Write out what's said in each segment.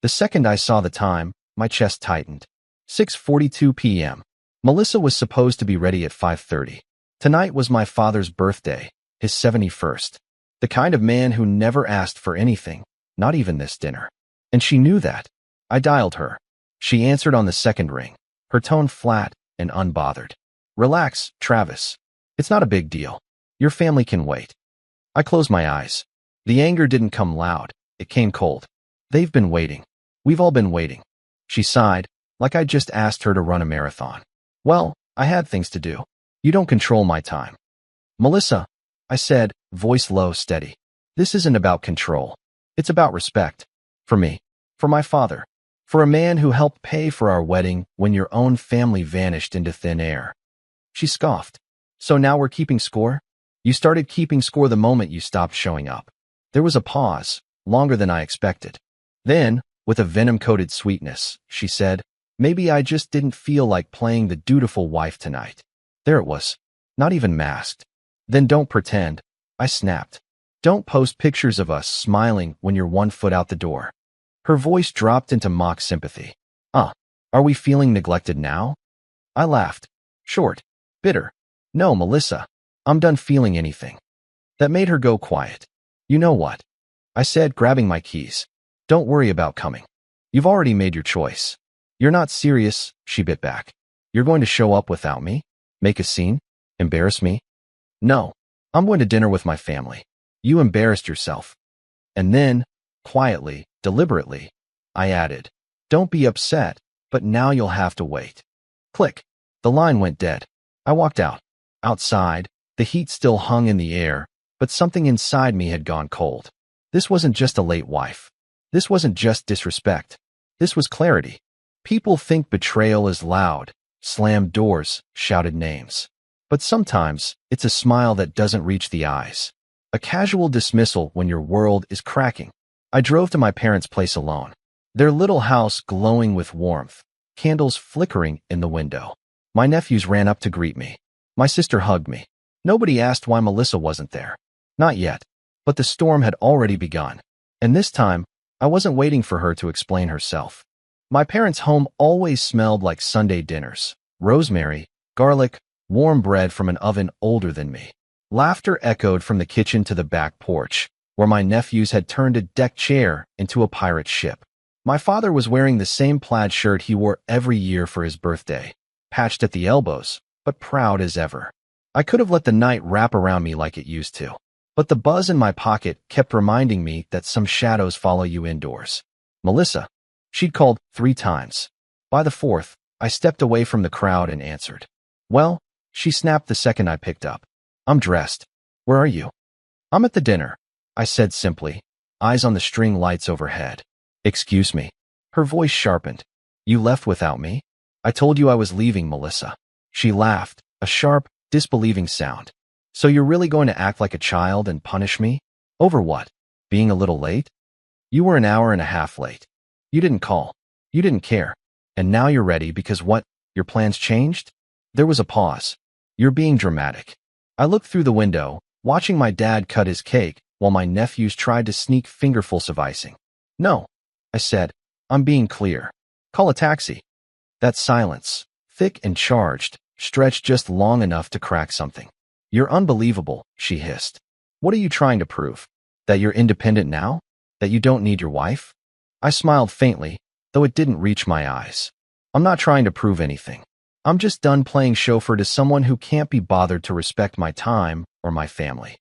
The second I saw the time, my chest tightened. 6:42 p.m. Melissa was supposed to be ready at 5:30. Tonight was my father's birthday, his 71st. The kind of man who never asked for anything, not even this dinner. And she knew that. I dialed her. She answered on the second ring, her tone flat and unbothered. Relax, Travis. It's not a big deal. Your family can wait. I closed my eyes. The anger didn't come loud. It came cold. They've been waiting. We've all been waiting. She sighed, like I just asked her to run a marathon. Well, I had things to do. You don't control my time. Melissa, I said, voice low, steady. This isn't about control. It's about respect. For me. For my father. For a man who helped pay for our wedding when your own family vanished into thin air. She scoffed. So now we're keeping score? You started keeping score the moment you stopped showing up. There was a pause, longer than I expected. Then, with a venom-coated sweetness, she said, maybe I just didn't feel like playing the dutiful wife tonight. There it was. Not even masked. Then don't pretend. I snapped. Don't post pictures of us smiling when you're 1 foot out the door. Her voice dropped into mock sympathy. Are we feeling neglected now? I laughed. Short. Bitter. No, Melissa. I'm done feeling anything. That made her go quiet. You know what? I said, grabbing my keys. Don't worry about coming. You've already made your choice. You're not serious, she bit back. You're going to show up without me? Make a scene? Embarrass me? No. I'm going to dinner with my family. You embarrassed yourself. And then, quietly, deliberately, I added, don't be upset, but now you'll have to wait. Click. The line went dead. I walked out. Outside, the heat still hung in the air, but something inside me had gone cold. This wasn't just a late wife. This wasn't just disrespect. This was clarity. People think betrayal is loud, slammed doors, shouted names. But sometimes, it's a smile that doesn't reach the eyes. A casual dismissal when your world is cracking. I drove to my parents' place alone. Their little house glowing with warmth, candles flickering in the window. My nephews ran up to greet me. My sister hugged me. Nobody asked why Melissa wasn't there. Not yet. But the storm had already begun. And this time, I wasn't waiting for her to explain herself. My parents' home always smelled like Sunday dinners. Rosemary, garlic, warm bread from an oven older than me. Laughter echoed from the kitchen to the back porch, where my nephews had turned a deck chair into a pirate ship. My father was wearing the same plaid shirt he wore every year for his birthday, patched at the elbows, but proud as ever. I could have let the night wrap around me like it used to, but the buzz in my pocket kept reminding me that some shadows follow you indoors. Melissa. She'd called 3 times. By the 4th, I stepped away from the crowd and answered. Well, she snapped the second I picked up. I'm dressed. Where are you? I'm at the dinner, I said simply, eyes on the string lights overhead. Excuse me. Her voice sharpened. You left without me? I told you I was leaving, Melissa. She laughed, a sharp, disbelieving sound. So you're really going to act like a child and punish me? Over what? Being a little late? You were an hour and a half late. You didn't call. You didn't care. And now you're ready because what? Your plans changed? There was a pause. You're being dramatic. I looked through the window, watching my dad cut his cake while my nephews tried to sneak fingerfuls of icing. No, I said. I'm being clear. Call a taxi. That silence, thick and charged, stretched just long enough to crack something. You're unbelievable, she hissed. What are you trying to prove? That you're independent now? That you don't need your wife? I smiled faintly, though it didn't reach my eyes. I'm not trying to prove anything. I'm just done playing chauffeur to someone who can't be bothered to respect my time or my family.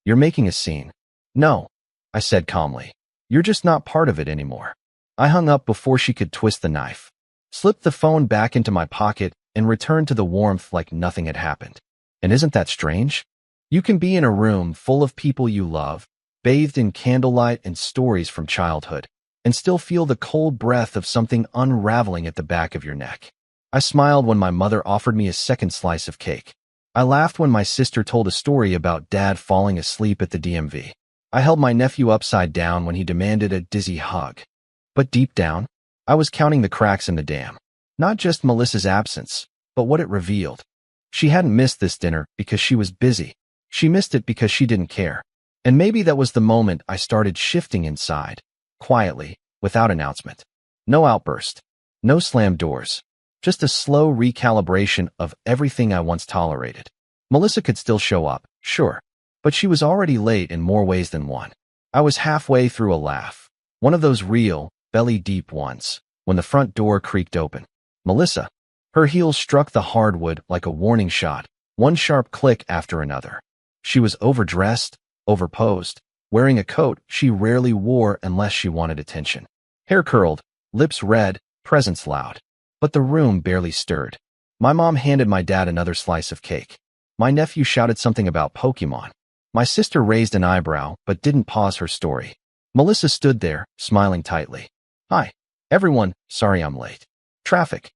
You're making a scene. No, I said calmly. You're just not part of it anymore. I hung up before she could twist the knife, slipped the phone back into my pocket, and returned to the warmth like nothing had happened. And isn't that strange? You can be in a room full of people you love, bathed in candlelight and stories from childhood, and still feel the cold breath of something unraveling at the back of your neck. I smiled when my mother offered me a second slice of cake. I laughed when my sister told a story about Dad falling asleep at the DMV. I held my nephew upside down when he demanded a dizzy hug. But deep down, I was counting the cracks in the dam. Not just Melissa's absence, but what it revealed. She hadn't missed this dinner because she was busy. She missed it because she didn't care. And maybe that was the moment I started shifting inside. Quietly, without announcement. No outburst. No slammed doors. Just a slow recalibration of everything I once tolerated. Melissa could still show up, sure, but she was already late in more ways than one. I was halfway through a laugh, one of those real, belly-deep ones, when the front door creaked open. Melissa. Her heels struck the hardwood like a warning shot, one sharp click after another. She was overdressed, overposed, wearing a coat she rarely wore unless she wanted attention. Hair curled, lips red, presence loud. But the room barely stirred. My mom handed my dad another slice of cake. My nephew shouted something about Pokemon. My sister raised an eyebrow but didn't pause her story. Melissa stood there, smiling tightly. Hi, everyone, sorry I'm late. Traffic.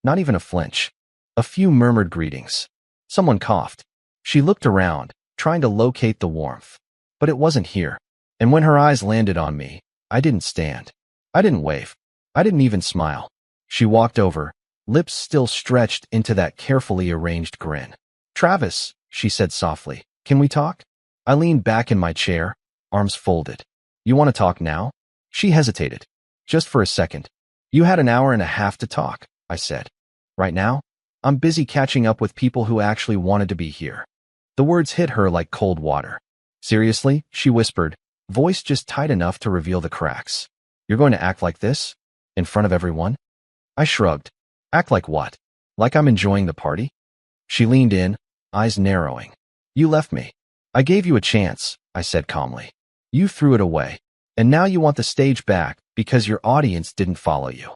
Not even a flinch. A few murmured greetings. Someone coughed. She looked around, trying to locate the warmth. But it wasn't here. And when her eyes landed on me, I didn't stand. I didn't wave. I didn't even smile. She walked over, lips still stretched into that carefully arranged grin. Travis, she said softly, can we talk? I leaned back in my chair, arms folded. You want to talk now? She hesitated. Just for a second. You had an hour and a half to talk, I said. Right now? I'm busy catching up with people who actually wanted to be here. The words hit her like cold water. Seriously, she whispered, voice just tight enough to reveal the cracks. You're going to act like this? In front of everyone? I shrugged. Act like what? Like I'm enjoying the party? She leaned in, eyes narrowing. You left me. I gave you a chance, I said calmly. You threw it away. And now you want the stage back because your audience didn't follow you.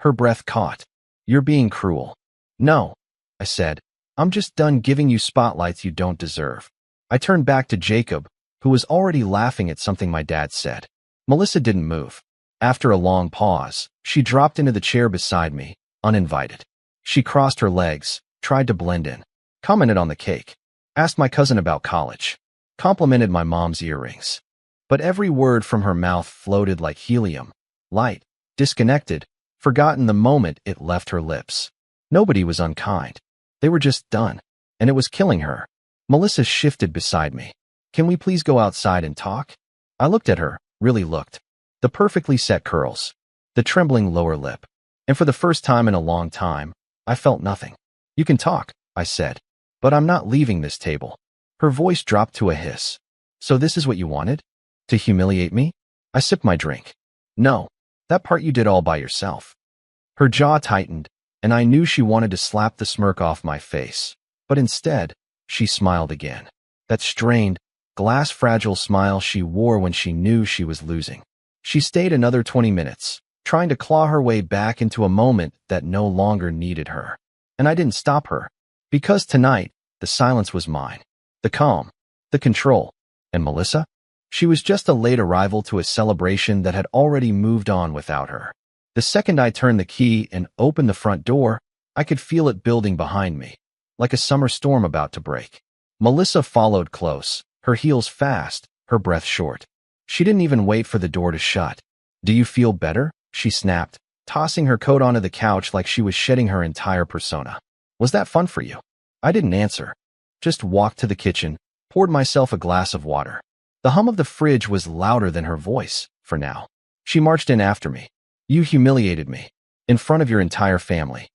Her breath caught. You're being cruel. No, I said. I'm just done giving you spotlights you don't deserve. I turned back to Jacob, who was already laughing at something my dad said. Melissa didn't move. After a long pause, she dropped into the chair beside me, uninvited. She crossed her legs, tried to blend in, commented on the cake, asked my cousin about college, complimented my mom's earrings. But every word from her mouth floated like helium, light, disconnected, forgotten the moment it left her lips. Nobody was unkind. They were just done, and it was killing her. Melissa shifted beside me. Can we please go outside and talk? I looked at her, really looked. The perfectly set curls, the trembling lower lip. And for the first time in a long time, I felt nothing. You can talk, I said, but I'm not leaving this table. Her voice dropped to a hiss. So this is what you wanted? To humiliate me? I sipped my drink. No, that part you did all by yourself. Her jaw tightened, and I knew she wanted to slap the smirk off my face. But instead, she smiled again. That strained, glass-fragile smile she wore when she knew she was losing. She stayed another 20 minutes, trying to claw her way back into a moment that no longer needed her. And I didn't stop her. Because tonight, the silence was mine. The calm. The control. And Melissa? She was just a late arrival to a celebration that had already moved on without her. The second I turned the key and opened the front door, I could feel it building behind me, like a summer storm about to break. Melissa followed close, her heels fast, her breath short. She didn't even wait for the door to shut. Do you feel better? She snapped, tossing her coat onto the couch like she was shedding her entire persona. Was that fun for you? I didn't answer. Just walked to the kitchen, poured myself a glass of water. The hum of the fridge was louder than her voice, for now. She marched in after me. You humiliated me. In front of your entire family.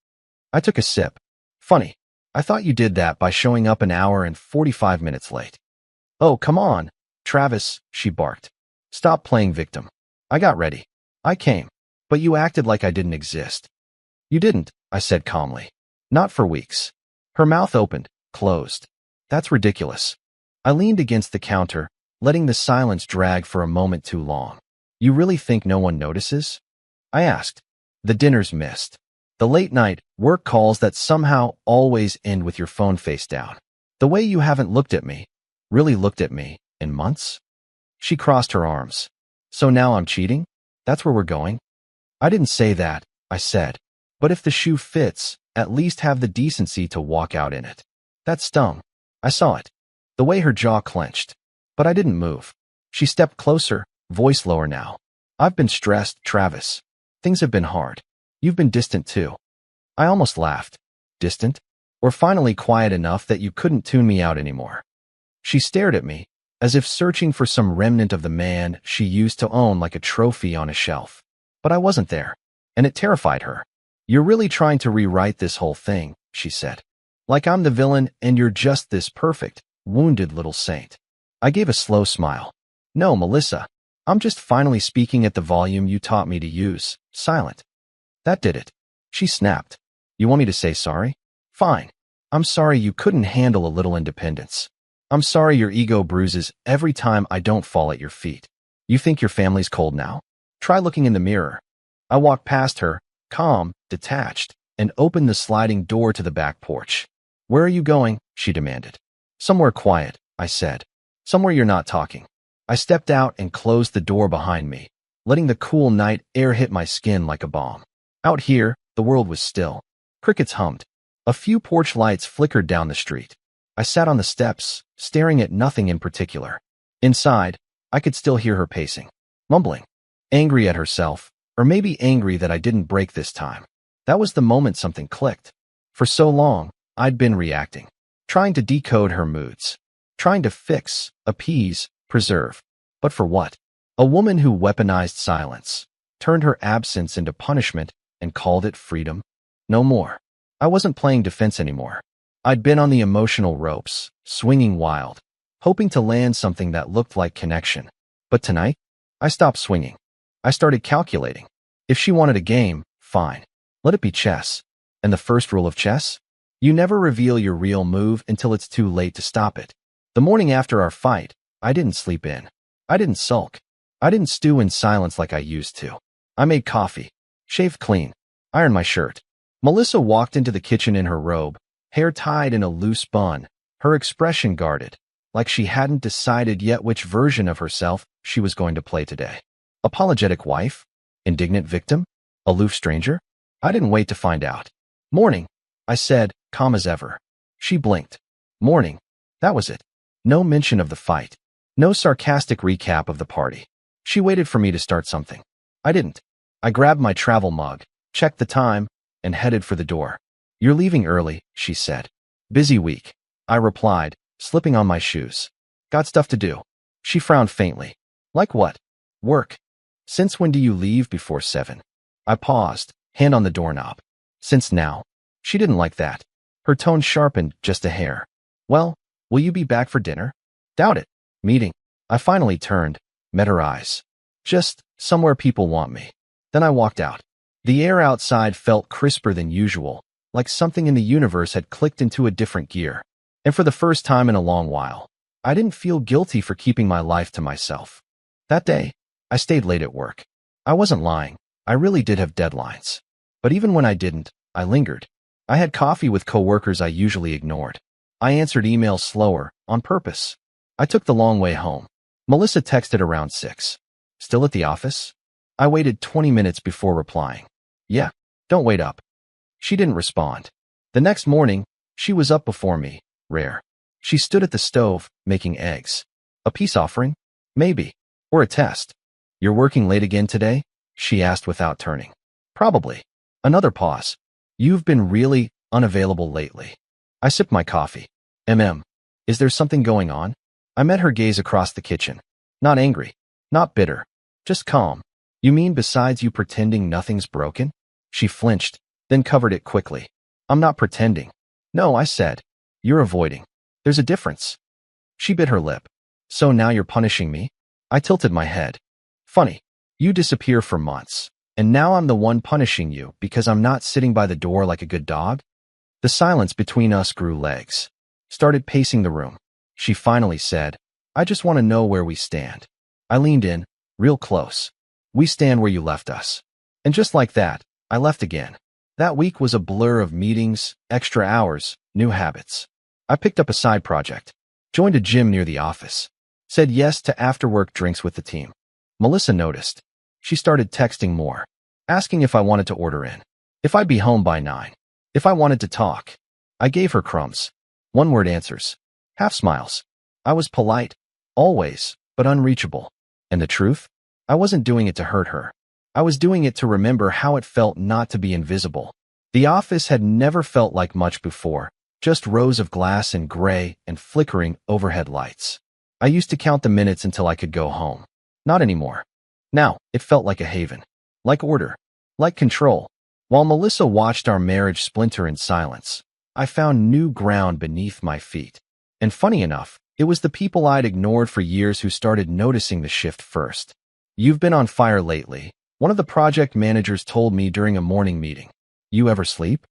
I took a sip. Funny. I thought you did that by showing up an hour and 45 minutes late. Oh, come on, Travis, she barked. Stop playing victim. I got ready. I came. But you acted like I didn't exist. You didn't, I said calmly. Not for weeks. Her mouth opened, closed. That's ridiculous. I leaned against the counter, letting the silence drag for a moment too long. You really think no one notices? I asked. The dinner's missed. The late-night work calls that somehow always end with your phone face down. The way you haven't looked at me, really looked at me, in months? She crossed her arms. So now I'm cheating? That's where we're going? I didn't say that, I said. But if the shoe fits, at least have the decency to walk out in it. That stung. I saw it. The way her jaw clenched. But I didn't move. She stepped closer, voice lower now. I've been stressed, Travis. Things have been hard. You've been distant too. I almost laughed. Distant? Or finally quiet enough that you couldn't tune me out anymore. She stared at me, as if searching for some remnant of the man she used to own like a trophy on a shelf. But I wasn't there, and it terrified her. "You're really trying to rewrite this whole thing," she said. "Like I'm the villain and you're just this perfect, wounded little saint." I gave a slow smile. "No, Melissa. I'm just finally speaking at the volume you taught me to use, silent." That did it. She snapped. "You want me to say sorry? Fine. I'm sorry you couldn't handle a little independence. I'm sorry your ego bruises every time I don't fall at your feet. You think your family's cold now? Try looking in the mirror." I walked past her, calm, detached, and opened the sliding door to the back porch. "Where are you going?" she demanded. "Somewhere quiet," I said. "Somewhere you're not talking." I stepped out and closed the door behind me, letting the cool night air hit my skin like a balm. Out here, the world was still. Crickets hummed. A few porch lights flickered down the street. I sat on the steps, staring at nothing in particular. Inside, I could still hear her pacing, mumbling, angry at herself, or maybe angry that I didn't break this time. That was the moment something clicked. For so long, I'd been reacting, trying to decode her moods, trying to fix, appease, preserve. But for what? A woman who weaponized silence, turned her absence into punishment, and called it freedom? No more. I wasn't playing defense anymore. I'd been on the emotional ropes, swinging wild, hoping to land something that looked like connection. But tonight, I stopped swinging. I started calculating. If she wanted a game, fine. Let it be chess. And the first rule of chess? You never reveal your real move until it's too late to stop it. The morning after our fight, I didn't sleep in. I didn't sulk. I didn't stew in silence like I used to. I made coffee, shaved clean, ironed my shirt. Melissa walked into the kitchen in her robe, hair tied in a loose bun, her expression guarded, like she hadn't decided yet which version of herself she was going to play today. Apologetic wife? Indignant victim? Aloof stranger? I didn't wait to find out. "Morning," I said, calm as ever. She blinked. "Morning." That was it. No mention of the fight. No sarcastic recap of the party. She waited for me to start something. I didn't. I grabbed my travel mug, checked the time, and headed for the door. "You're leaving early," she said. "Busy week," I replied, slipping on my shoes. "Got stuff to do." She frowned faintly. "Like what?" "Work." "Since when do you leave before 7? I paused, hand on the doorknob. "Since now." She didn't like that. Her tone sharpened just a hair. "Well, will you be back for dinner?" "Doubt it." "Meeting." I finally turned, met her eyes. "Just somewhere people want me." Then I walked out. The air outside felt crisper than usual, like something in the universe had clicked into a different gear. And for the first time in a long while, I didn't feel guilty for keeping my life to myself. That day, I stayed late at work. I wasn't lying. I really did have deadlines. But even when I didn't, I lingered. I had coffee with coworkers I usually ignored. I answered emails slower, on purpose. I took the long way home. Melissa texted around 6. "Still at the office?" I waited 20 minutes before replying. "Yeah, don't wait up." She didn't respond. The next morning, she was up before me, rare. She stood at the stove, making eggs. A peace offering? Maybe. Or a test. "You're working late again today?" she asked without turning. "Probably." Another pause. "You've been really unavailable lately." I sipped my coffee. Is there something going on?" I met her gaze across the kitchen. Not angry. Not bitter. Just calm. "You mean besides you pretending nothing's broken?" She flinched, then covered it quickly. "I'm not pretending." "No," I said. "You're avoiding. There's a difference." She bit her lip. "So now you're punishing me?" I tilted my head. "Funny. You disappear for months, and now I'm the one punishing you because I'm not sitting by the door like a good dog?" The silence between us grew legs. Started pacing the room. She finally said, "I just want to know where we stand." I leaned in, real close. "We stand where you left us." And just like that, I left again. That week was a blur of meetings, extra hours, new habits. I picked up a side project, joined a gym near the office, said yes to after-work drinks with the team. Melissa noticed. She started texting more, asking if I wanted to order in, if I'd be home by 9, if I wanted to talk. I gave her crumbs. One-word answers. Half smiles. I was polite, always, but unreachable. And the truth? I wasn't doing it to hurt her. I was doing it to remember how it felt not to be invisible. The office had never felt like much before, just rows of glass and gray and flickering overhead lights. I used to count the minutes until I could go home. Not anymore. Now, it felt like a haven. like order, like control. While Melissa watched our marriage splinter in silence, I found new ground beneath my feet. And funny enough, it was the people I'd ignored for years who started noticing the shift first. "You've been on fire lately," one of the project managers told me during a morning meeting. "You ever sleep?"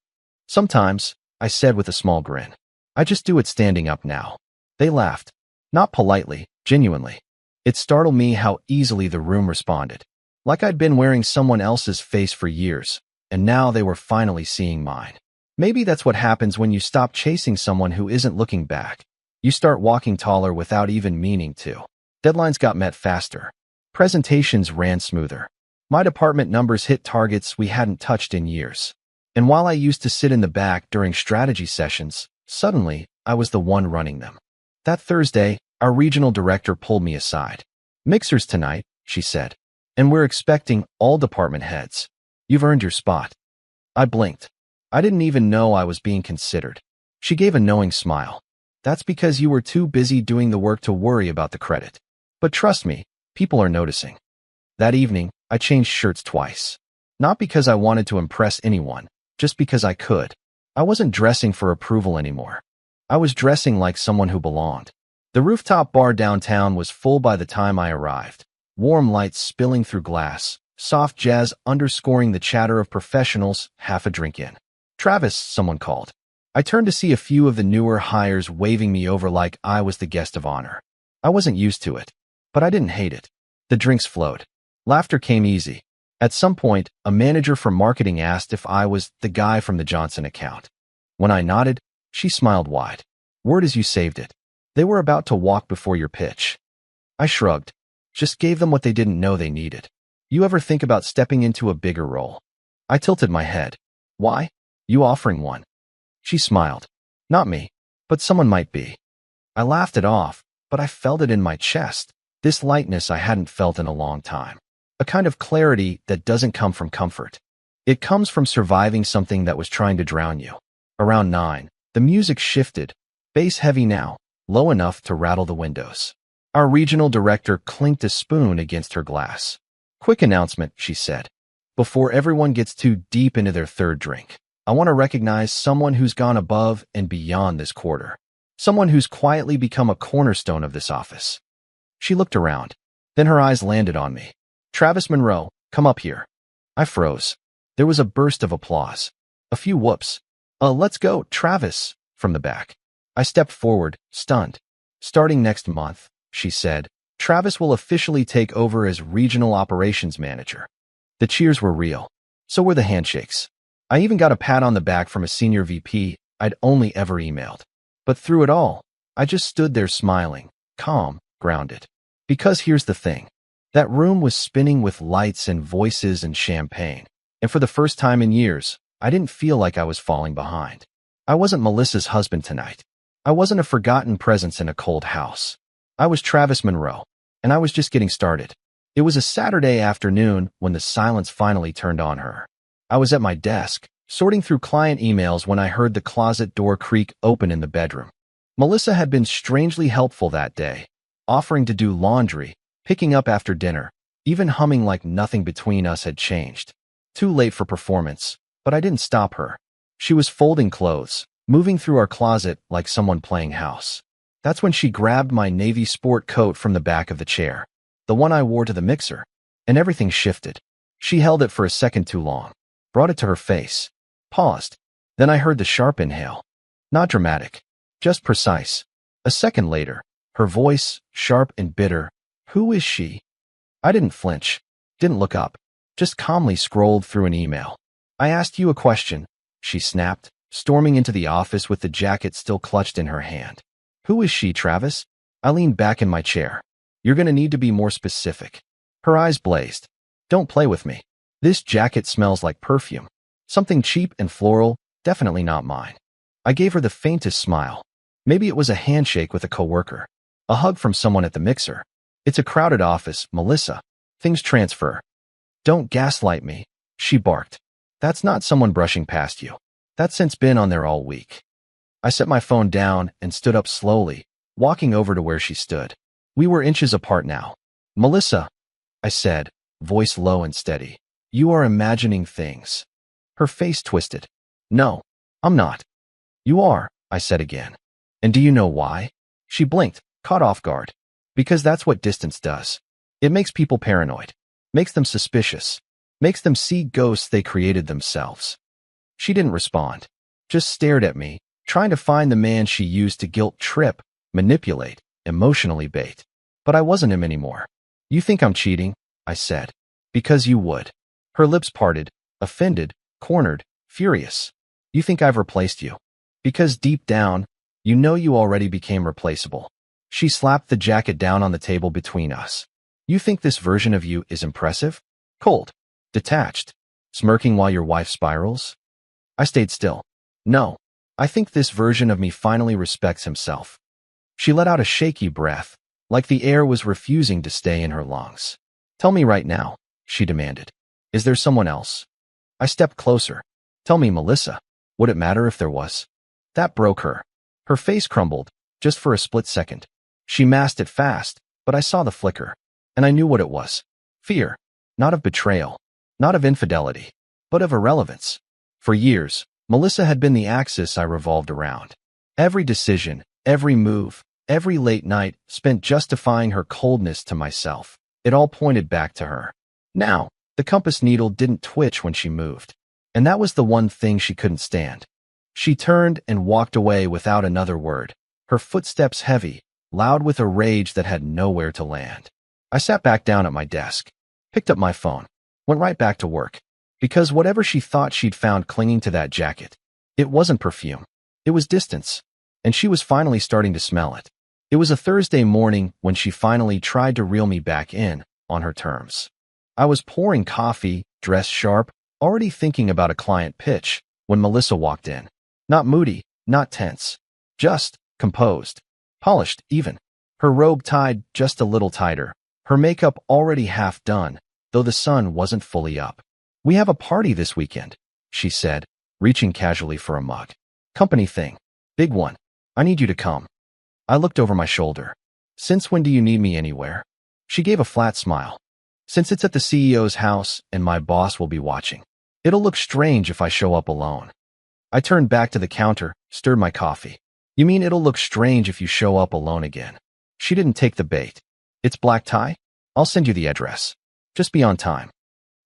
"Sometimes," I said with a small grin. "I just do it standing up now." They laughed. Not politely, genuinely. It startled me how easily the room responded. Like I'd been wearing someone else's face for years, and now they were finally seeing mine. Maybe that's what happens when you stop chasing someone who isn't looking back. You start walking taller without even meaning to. Deadlines got met faster. Presentations ran smoother. My department numbers hit targets we hadn't touched in years. And while I used to sit in the back during strategy sessions, suddenly I was the one running them. That Thursday, our regional director pulled me aside. "Mixers tonight," she said. "And we're expecting all department heads. You've earned your spot." I blinked. I didn't even know I was being considered. She gave a knowing smile. "That's because you were too busy doing the work to worry about the credit. But trust me, people are noticing." That evening, I changed shirts twice. Not because I wanted to impress anyone, just because I could. I wasn't dressing for approval anymore. I was dressing like someone who belonged. The rooftop bar downtown was full by the time I arrived. Warm lights spilling through glass, soft jazz underscoring the chatter of professionals half a drink in. "Travis," someone called. I turned to see a few of the newer hires waving me over like I was the guest of honor. I wasn't used to it, but I didn't hate it. The drinks flowed. Laughter came easy. At some point, a manager from marketing asked if I was the guy from the Johnson account. When I nodded, she smiled wide. "Word is you saved it. They were about to walk before your pitch." I shrugged. Just gave them what they didn't know they needed. "You ever think about stepping into a bigger role?" I tilted my head. "Why? You offering one?" She smiled. "Not me, but someone might be." I laughed it off, but I felt it in my chest. This lightness I hadn't felt in a long time. A kind of clarity that doesn't come from comfort. It comes from surviving something that was trying to drown you. Around 9, the music shifted, bass heavy now, low enough to rattle the windows. Our regional director clinked a spoon against her glass. "Quick announcement," she said. "Before everyone gets too deep into their third drink, I want to recognize someone who's gone above and beyond this quarter. Someone who's quietly become a cornerstone of this office." She looked around. Then her eyes landed on me. "Travis Monroe, come up here." I froze. There was a burst of applause. A few whoops. Let's go, Travis," from the back. I stepped forward, stunned. "Starting next month," she said, "Travis will officially take over as Regional Operations Manager." The cheers were real. So were the handshakes. I even got a pat on the back from a senior VP I'd only ever emailed. But through it all, I just stood there smiling, calm, grounded. Because here's the thing. That room was spinning with lights and voices and champagne. And for the first time in years, I didn't feel like I was falling behind. I wasn't Melissa's husband tonight. I wasn't a forgotten presence in a cold house. I was Travis Monroe, and I was just getting started. It was a Saturday afternoon when the silence finally turned on her. I was at my desk, sorting through client emails when I heard the closet door creak open in the bedroom. Melissa had been strangely helpful that day, offering to do laundry, picking up after dinner, even humming like nothing between us had changed. Too late for performance, but I didn't stop her. She was folding clothes, moving through our closet like someone playing house. That's when she grabbed my navy sport coat from the back of the chair, the one I wore to the mixer, and everything shifted. She held it for a second too long, brought it to her face, paused. Then I heard the sharp inhale. Not dramatic, just precise. A second later, her voice, sharp and bitter. "Who is she?" I didn't flinch, didn't look up, just calmly scrolled through an email. "I asked you a question," she snapped, storming into the office with the jacket still clutched in her hand. "Who is she, Travis?" I leaned back in my chair. "You're going to need to be more specific." Her eyes blazed. "Don't play with me. This jacket smells like perfume. Something cheap and floral, definitely not mine." I gave her the faintest smile. Maybe it was a handshake with a coworker, a hug from someone at the mixer. "It's a crowded office, Melissa. Things transfer." "Don't gaslight me," she barked. "That's not someone brushing past you. That's since been on there all week." I set my phone down and stood up slowly, walking over to where she stood. We were inches apart now. "Melissa," I said, voice low and steady. You are imagining things. Her face twisted. No, I'm not. You are, I said again. And do you know why? She blinked, caught off guard. Because that's what distance does. It makes people paranoid. Makes them suspicious. Makes them see ghosts they created themselves. She didn't respond. Just stared at me, trying to find the man she used to guilt trip, manipulate, emotionally bait. But I wasn't him anymore. You think I'm cheating? I said. Because you would. Her lips parted, offended, cornered, furious. You think I've replaced you? Because deep down, you know you already became replaceable. She slapped the jacket down on the table between us. You think this version of you is impressive? Cold. Detached. Smirking while your wife spirals? I stayed still. No. I think this version of me finally respects himself. She let out a shaky breath, like the air was refusing to stay in her lungs. Tell me right now, she demanded. Is there someone else? I stepped closer. Tell me, Melissa. Would it matter if there was? That broke her. Her face crumbled, just for a split second. She masked it fast, but I saw the flicker. And I knew what it was. Fear. Not of betrayal. Not of infidelity. But of irrelevance. For years, Melissa had been the axis I revolved around. Every decision, every move, every late night spent justifying her coldness to myself. It all pointed back to her. Now, the compass needle didn't twitch when she moved. And that was the one thing she couldn't stand. She turned and walked away without another word, her footsteps heavy, loud with a rage that had nowhere to land. I sat back down at my desk, picked up my phone, went right back to work. Because whatever she thought she'd found clinging to that jacket, it wasn't perfume. It was distance. And she was finally starting to smell it. It was a Thursday morning when she finally tried to reel me back in, on her terms. I was pouring coffee, dressed sharp, already thinking about a client pitch, when Melissa walked in. Not moody, not tense. Just composed. Polished, even. Her robe tied just a little tighter. Her makeup already half done, though the sun wasn't fully up. We have a party this weekend, she said, reaching casually for a mug. Company thing. Big one. I need you to come. I looked over my shoulder. Since when do you need me anywhere? She gave a flat smile. Since it's at the CEO's house and my boss will be watching. It'll look strange if I show up alone. I turned back to the counter, stirred my coffee. You mean it'll look strange if you show up alone again? She didn't take the bait. It's black tie? I'll send you the address. Just be on time.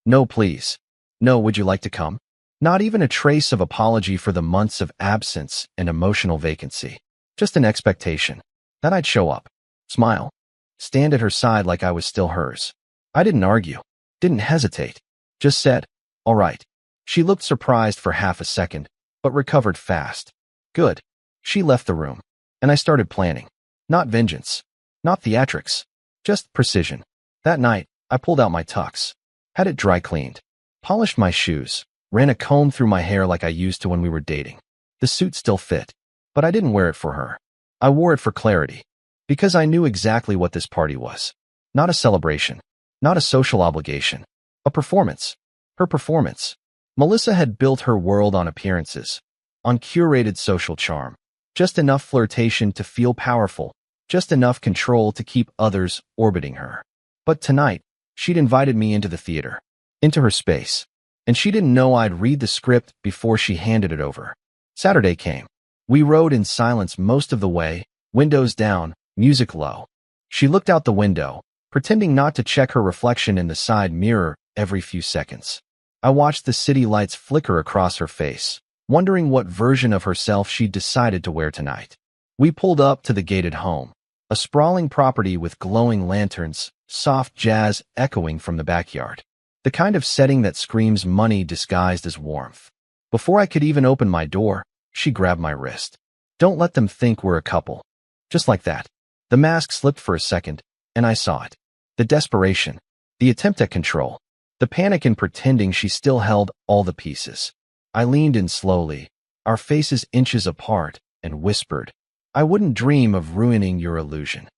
No, please. No, would you like to come? Not even a trace of apology for the months of absence and emotional vacancy. Just an expectation that I'd show up, smile, stand at her side like I was still hers. I didn't argue, didn't hesitate, just said, all right. She looked surprised for half a second, but recovered fast. Good. She left the room, and I started planning. Not vengeance, not theatrics, just precision. That night, I pulled out my tux, had it dry cleaned, polished my shoes, ran a comb through my hair like I used to when we were dating. The suit still fit, but I didn't wear it for her. I wore it for clarity, because I knew exactly what this party was. Not a celebration, not a social obligation, a performance. Her performance. Melissa had built her world on appearances, on curated social charm. Just enough flirtation to feel powerful, just enough control to keep others orbiting her. But tonight, she'd invited me into the theater, into her space, and she didn't know I'd read the script before she handed it over. Saturday came. We rode in silence most of the way, windows down, music low. She looked out the window, pretending not to check her reflection in the side mirror every few seconds. I watched the city lights flicker across her face, wondering what version of herself she'd decided to wear tonight. We pulled up to the gated home, a sprawling property with glowing lanterns, soft jazz echoing from the backyard. The kind of setting that screams money disguised as warmth. Before I could even open my door, she grabbed my wrist. Don't let them think we're a couple. Just like that. The mask slipped for a second, and I saw it. The desperation, the attempt at control, the panic in pretending she still held all the pieces. I leaned in slowly, our faces inches apart, and whispered, I wouldn't dream of ruining your illusion.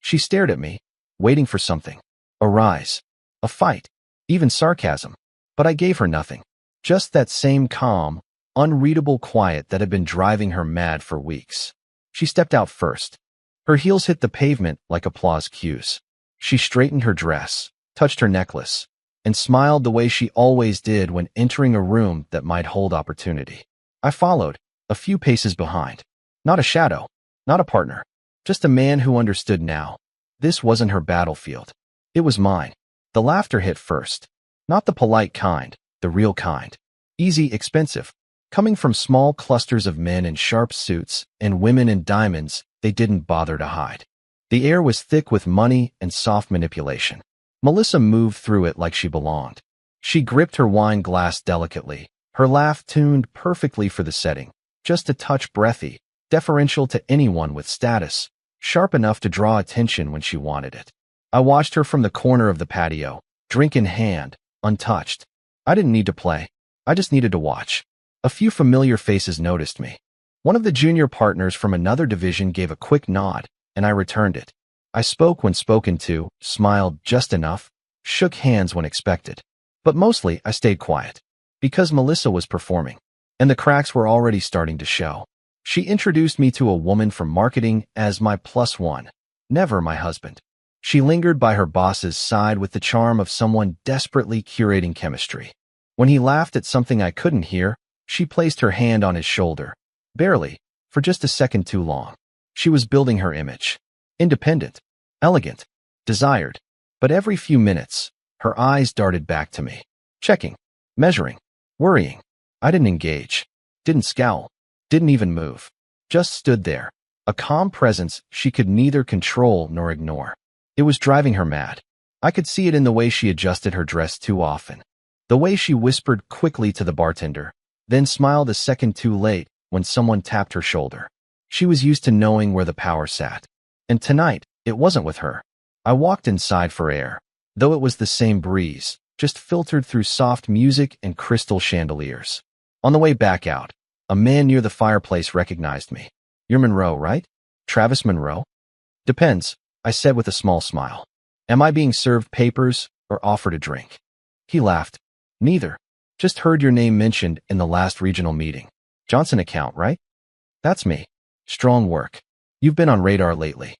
She stared at me, waiting for something. A rise, a fight, even sarcasm. But I gave her nothing. Just that same calm, unreadable quiet that had been driving her mad for weeks. She stepped out first. Her heels hit the pavement like applause cues. She straightened her dress, touched her necklace, and smiled the way she always did when entering a room that might hold opportunity. I followed, a few paces behind. Not a shadow, not a partner, just a man who understood now. This wasn't her battlefield. It was mine. The laughter hit first. Not the polite kind, the real kind. Easy, expensive. Coming from small clusters of men in sharp suits and women in diamonds they didn't bother to hide. The air was thick with money and soft manipulation. Melissa moved through it like she belonged. She gripped her wine glass delicately, her laugh tuned perfectly for the setting, just a touch breathy, deferential to anyone with status, sharp enough to draw attention when she wanted it. I watched her from the corner of the patio, drink in hand, untouched. I didn't need to play. I just needed to watch. A few familiar faces noticed me. One of the junior partners from another division gave a quick nod, and I returned it. I spoke when spoken to, smiled just enough, shook hands when expected. But mostly, I stayed quiet. Because Melissa was performing, and the cracks were already starting to show. She introduced me to a woman from marketing as my +1, never my husband. She lingered by her boss's side with the charm of someone desperately curating chemistry. When he laughed at something I couldn't hear, she placed her hand on his shoulder. Barely, for just a second too long. She was building her image. Independent, elegant, desired. But every few minutes, her eyes darted back to me. Checking, measuring, worrying. I didn't engage, didn't scowl, didn't even move. Just stood there, a calm presence she could neither control nor ignore. It was driving her mad. I could see it in the way she adjusted her dress too often. The way she whispered quickly to the bartender, then smiled a second too late when someone tapped her shoulder. She was used to knowing where the power sat. And tonight, it wasn't with her. I walked inside for air, though it was the same breeze, just filtered through soft music and crystal chandeliers. On the way back out, a man near the fireplace recognized me. You're Monroe, right? Travis Monroe? Depends, I said with a small smile. Am I being served papers or offered a drink? He laughed. Neither. Just heard your name mentioned in the last regional meeting. Johnson account, right? That's me. Strong work. You've been on radar lately.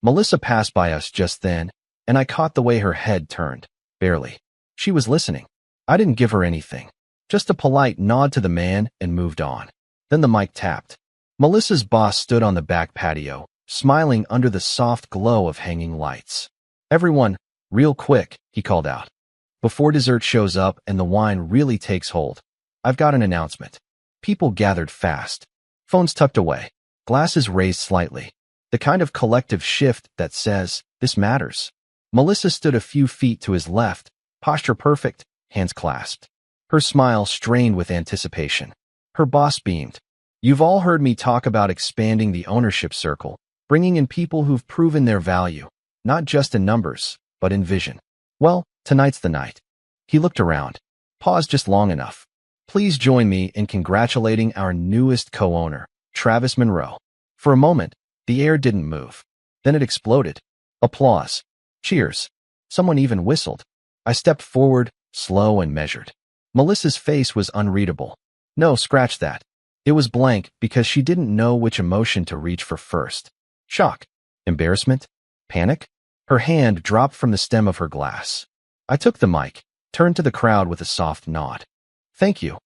Melissa passed by us just then, and I caught the way her head turned. Barely. She was listening. I didn't give her anything. Just a polite nod to the man and moved on. Then the mic tapped. Melissa's boss stood on the back patio, smiling under the soft glow of hanging lights. Everyone, real quick, he called out. Before dessert shows up and the wine really takes hold, I've got an announcement. People gathered fast. Phones tucked away. Glasses raised slightly. The kind of collective shift that says, this matters. Melissa stood a few feet to his left, posture perfect, hands clasped. Her smile strained with anticipation. Her boss beamed. You've all heard me talk about expanding the ownership circle, bringing in people who've proven their value, not just in numbers, but in vision. Well, tonight's the night. He looked around, paused just long enough. Please join me in congratulating our newest co-owner, Travis Monroe. For a moment, the air didn't move. Then it exploded. Applause. Cheers. Someone even whistled. I stepped forward, slow and measured. Melissa's face was unreadable. No, scratch that. It was blank because she didn't know which emotion to reach for first. Shock. Embarrassment. Panic. Her hand dropped from the stem of her glass. I took the mic, turned to the crowd with a soft nod. Thank you,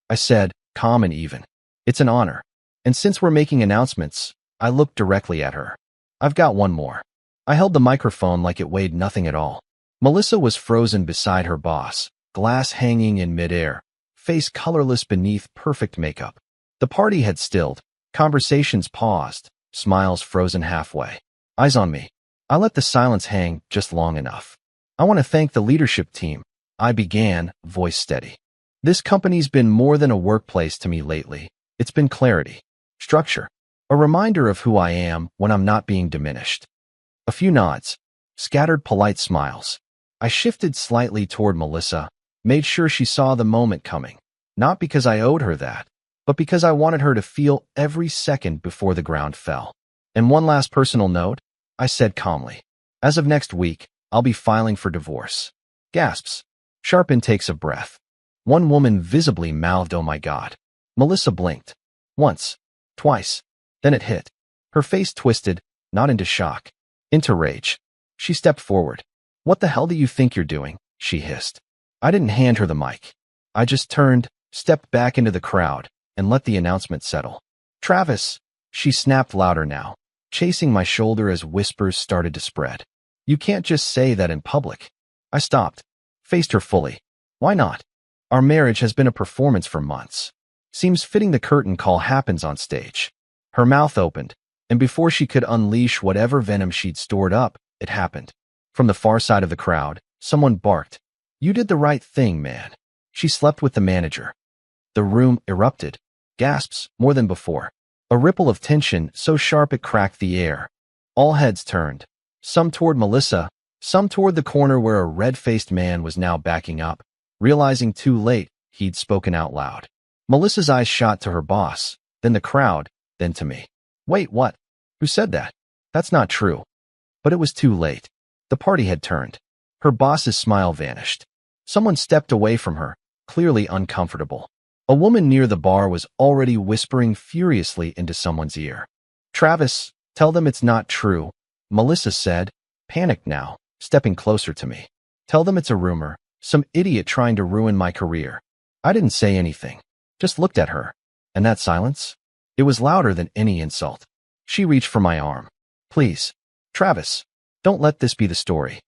I said, calm and even. It's an honor. And since we're making announcements, I looked directly at her. I've got one more. I held the microphone like it weighed nothing at all. Melissa was frozen beside her boss, glass hanging in midair, face colorless beneath perfect makeup. The party had stilled, conversations paused, smiles frozen halfway. Eyes on me. I let the silence hang just long enough. I want to thank the leadership team. I began, voice steady. This company's been more than a workplace to me lately. It's been clarity, structure, a reminder of who I am when I'm not being diminished. A few nods, scattered polite smiles. I shifted slightly toward Melissa, made sure she saw the moment coming, not because I owed her that, but because I wanted her to feel every second before the ground fell. And one last personal note, I said calmly. As of next week, I'll be filing for divorce. Gasps. Sharp intakes of breath. One woman visibly mouthed, "Oh my God." Melissa blinked. Once. Twice. Then it hit. Her face twisted, not into shock, into rage. She stepped forward. "What the hell do you think you're doing?" she hissed. I didn't hand her the mic. I just turned, stepped back into the crowd, and let the announcement settle. Travis, she snapped louder now, chasing my shoulder as whispers started to spread. You can't just say that in public. I stopped, faced her fully. Why not? Our marriage has been a performance for months. Seems fitting the curtain call happens on stage. Her mouth opened, and before she could unleash whatever venom she'd stored up, it happened. From the far side of the crowd, someone barked. You did the right thing, man. She slept with the manager. The room erupted. Gasps, more than before. A ripple of tension so sharp it cracked the air. All heads turned. Some toward Melissa, some toward the corner where a red-faced man was now backing up. Realizing too late, he'd spoken out loud. Melissa's eyes shot to her boss, then the crowd, then to me. Wait, what? Who said that? That's not true. But it was too late. The party had turned. Her boss's smile vanished. Someone stepped away from her, clearly uncomfortable. A woman near the bar was already whispering furiously into someone's ear. Travis, tell them it's not true, Melissa said, panicked now, stepping closer to me. Tell them it's a rumor, some idiot trying to ruin my career. I didn't say anything, just looked at her. And that silence? It was louder than any insult. She reached for my arm. Please, Travis, don't let this be the story.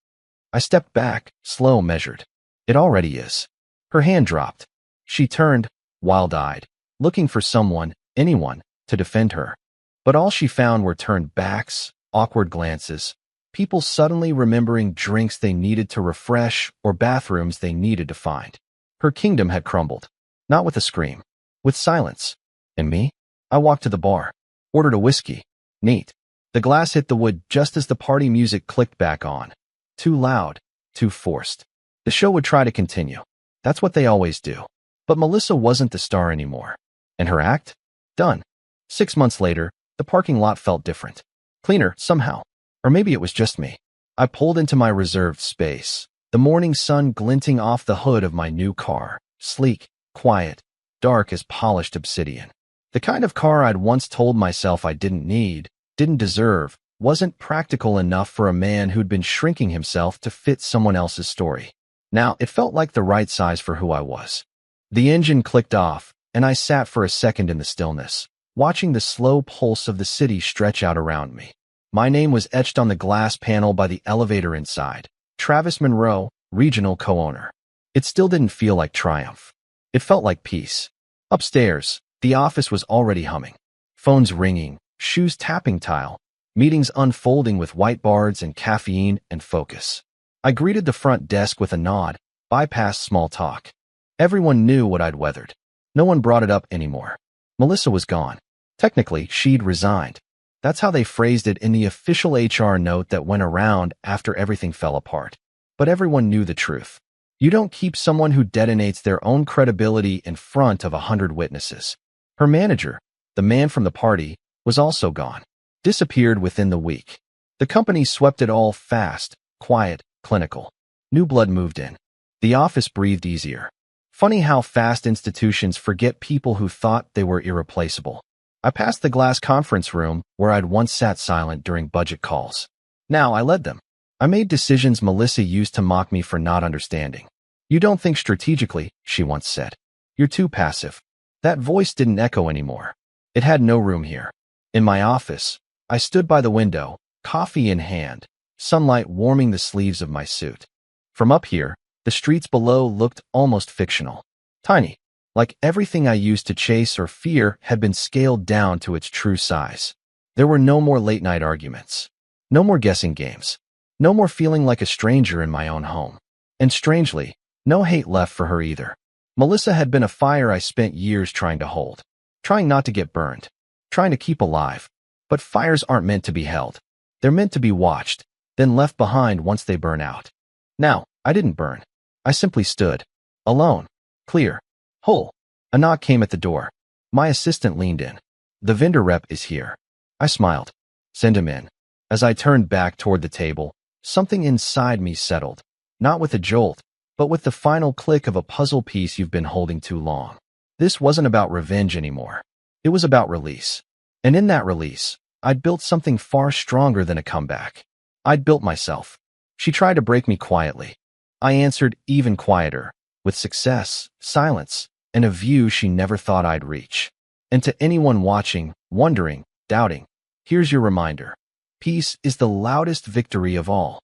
I stepped back, slow, measured. It already is. Her hand dropped. She turned, wild-eyed, looking for someone, anyone, to defend her. But all she found were turned backs, awkward glances, people suddenly remembering drinks they needed to refresh or bathrooms they needed to find. Her kingdom had crumbled. Not with a scream, with silence. And me? I walked to the bar, ordered a whiskey. Neat. The glass hit the wood just as the party music clicked back on. Too loud, too forced. The show would try to continue. That's what they always do. But Melissa wasn't the star anymore. And her act? Done. 6 months later, the parking lot felt different. Cleaner, somehow. Or maybe it was just me. I pulled into my reserved space, the morning sun glinting off the hood of my new car, sleek, quiet, dark as polished obsidian. The kind of car I'd once told myself I didn't need, didn't deserve, wasn't practical enough for a man who'd been shrinking himself to fit someone else's story. Now, it felt like the right size for who I was. The engine clicked off, and I sat for a second in the stillness, watching the slow pulse of the city stretch out around me. My name was etched on the glass panel by the elevator inside. Travis Monroe, regional co-owner. It still didn't feel like triumph. It felt like peace. Upstairs, the office was already humming. Phones ringing, shoes tapping tile, meetings unfolding with whiteboards and caffeine and focus. I greeted the front desk with a nod, bypassed small talk. Everyone knew what I'd weathered. No one brought it up anymore. Melissa was gone. Technically, she'd resigned. That's how they phrased it in the official HR note that went around after everything fell apart. But everyone knew the truth. You don't keep someone who detonates their own credibility in front of 100 witnesses. Her manager, the man from the party, was also gone. Disappeared within the week. The company swept it all fast, quiet, clinical. New blood moved in. The office breathed easier. Funny how fast institutions forget people who thought they were irreplaceable. I passed the glass conference room where I'd once sat silent during budget calls. Now I led them. I made decisions Melissa used to mock me for not understanding. You don't think strategically, she once said. You're too passive. That voice didn't echo anymore. It had no room here. In my office, I stood by the window, coffee in hand, sunlight warming the sleeves of my suit. From up here, the streets below looked almost fictional. Tiny. Like everything I used to chase or fear had been scaled down to its true size. There were no more late-night arguments. No more guessing games. No more feeling like a stranger in my own home. And strangely, no hate left for her either. Melissa had been a fire I spent years trying to hold. Trying not to get burned. Trying to keep alive. But fires aren't meant to be held. They're meant to be watched, then left behind once they burn out. Now, I didn't burn. I simply stood. Alone. Clear. Whole. A knock came at the door. My assistant leaned in. The vendor rep is here. I smiled. Send him in. As I turned back toward the table, something inside me settled. Not with a jolt, but with the final click of a puzzle piece you've been holding too long. This wasn't about revenge anymore. It was about release. And in that release, I'd built something far stronger than a comeback. I'd built myself. She tried to break me quietly. I answered even quieter. with success, silence, and a view she never thought I'd reach. And to anyone watching, wondering, doubting, here's your reminder. Peace is the loudest victory of all.